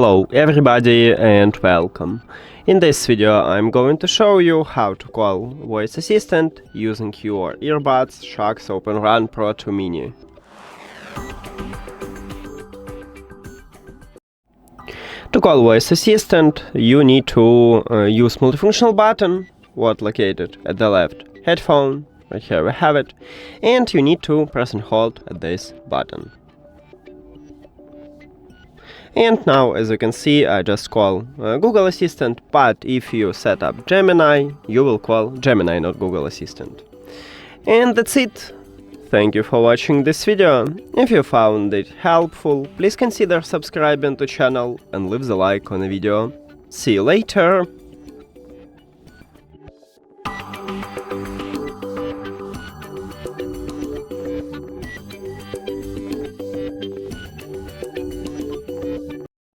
Hello everybody and welcome. In this video I'm going to show you how to call voice assistant using your Earbuds SHOKZ OpenRun Pro 2 Mini. To call voice assistant you need to use multifunctional button, what located at the left headphone, right here we have it, and you need to press and hold this button. And now, as you can see, I just call Google Assistant, but if you set up Gemini, you will call Gemini, not Google Assistant. And that's it. Thank you for watching this video. If you found it helpful, please consider subscribing to the channel and leave the like on the video. See you later!